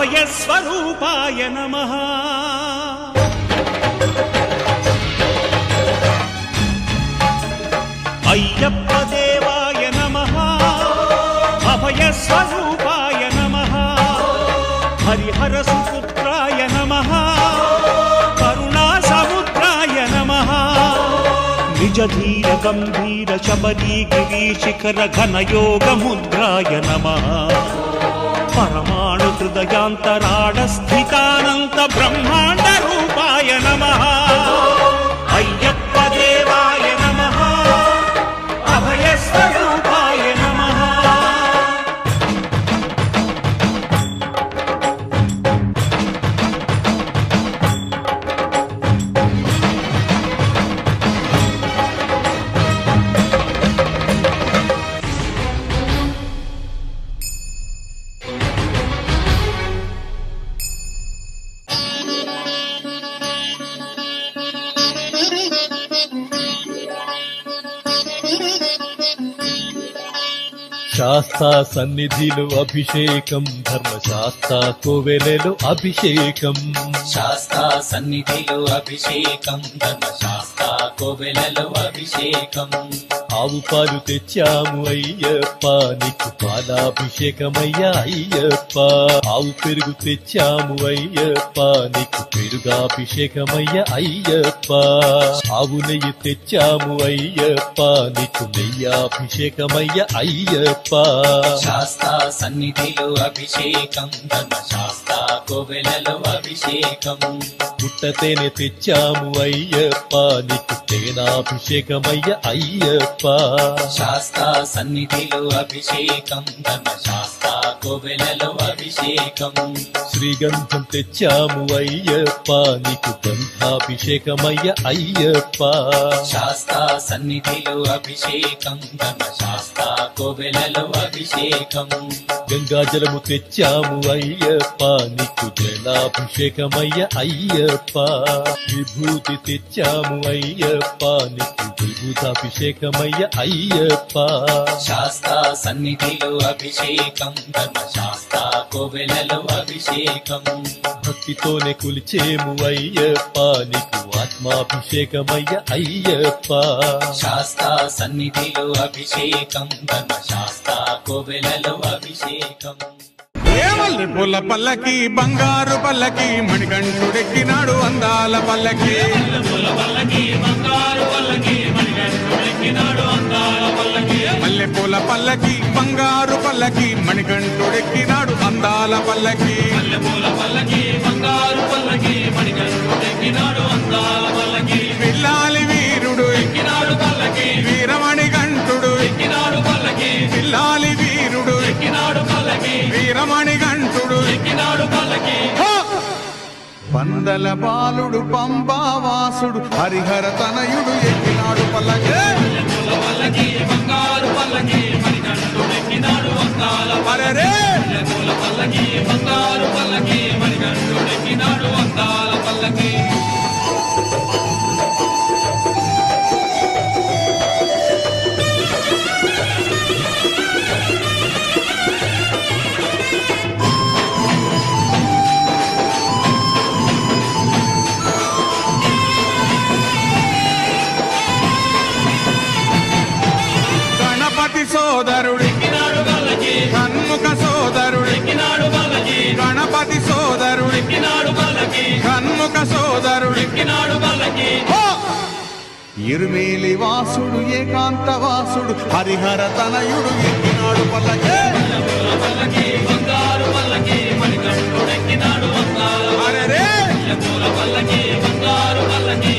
అభయస్వరూపాయ నమః అయ్యప్ప దేవాయ నమః అభయస్వరూపాయ నమః హరిహర సుపుత్రాయ నమః కరుణా సముద్రాయ నమః నిజ ధీర గంభీర శబరీ గిరి శిఖర ఘన యోగ ముద్రాయ నమః పరమాణు హృదయాంతరాళ స్థితానంత బ్రహ్మాండ రూపాయ నమః అయ్యప్ప దేవాయ నమః అభయస్వరూపాయ నమః శాస్తా సన్నిధిలో అభిషేకం ధర్మశాస్త్ర కోవెలలో అభిషేకం శాస్తా సన్నిధిలో అభిషేకం ధర్మశాస్త్ర కోవెలలో అభిషేకం ఆవు పాలు తెచ్చాము అయ్యప్ప నీకు పాలాభిషేకమయ్యా అయ్యప్ప ఆవు పెరుగు తెచ్చాము అయ్యప్ప నీకు పెరుగాభిషేకమయ్యా అయ్యప్ప ఆవు నెయ్యి తెచ్చాము అయ్యప్ప నీకు నెయ్యాభిషేకమయ్యా అయ్యప్ప శాస్తా సన్నిధిలో అభిషేకం ధర్మశాస్త్ర కోవెలలో అభిషేకం పుట్టతేనె తెచ్చాము అయ్యప్ప నీకు తేనాభిషేకమయ్యా అయ్యప్ప శాస్తా సన్నిధిలో అభిషేకం ధర్మశాస్త్ర కోవెలలో అభిషేకం శ్రీగంధం తెచ్చాము అయ్యప్ప నీకు గంధాభిషేకమయ్యా అయ్యప్ప శాస్తా సన్నిధిలో అభిషేకం ధర్మశాస్త్ర కోవెలలో అభిషేకం గంగాజలము తెచ్చాము అయ్యప్ప నీకు జలాభిషేకమయ్యా అయ్యప్ప విభూతి తెచ్చాము అయ్యప్ప నీకు విభూతాభిషేకమయ్యా అయ్యప్ప శాస్తా సన్నిధిలో అభిషేకం ధర్మశాస్త్ర కోవెలలో అభిషేకం భక్తితోనే కొలిచేము అయ్యప్ప నీకు ఆత్మాభిషేకమయ్యా అయ్యప్ప శాస్తా సన్నిధిలో అభిషేకం ధర్మశాస్త్ర కోవెలలో అభిషేకం మల్లె పూల పల్లకి బంగారు పల్లకి మణికంఠుడెక్కినాడు అందాల పల్లకి మల్లె పూల పల్లకి బంగారు పల్లకి మణికంఠుడెక్కినాడు అందాల పల్లకి పిల్లాలి వీరుడు ఎక్కినాడు పల్లకి వీరమణి కంఠుడు ఎక్కినాడు పల్లకి పిల్లాలి వీరుడు ఎక్కినాడు పల్లకి వీరమణి కంఠుడు ఎక్కినాడు పల్లకి పందల బాలుడు పంబావాసుడు హరిహర తనయుడు ఎక్కినాడు పల్లకి బంగారు పల్లకి అరెరే బంగారు పల్లకి మణికంఠుడు ఎక్కినాడు అందాల పల్లకి సోదరుడు కన్ముఖ సోదరుడు గణపతి సోదరుడు కన్ముఖ సోదరుడు ఇరుమేలి వాసుడు ఏకాంత వాసుడు హరిహర తనయుడు ఎక్కినాడు పల్లకి అరెరే బంగారు పల్లకి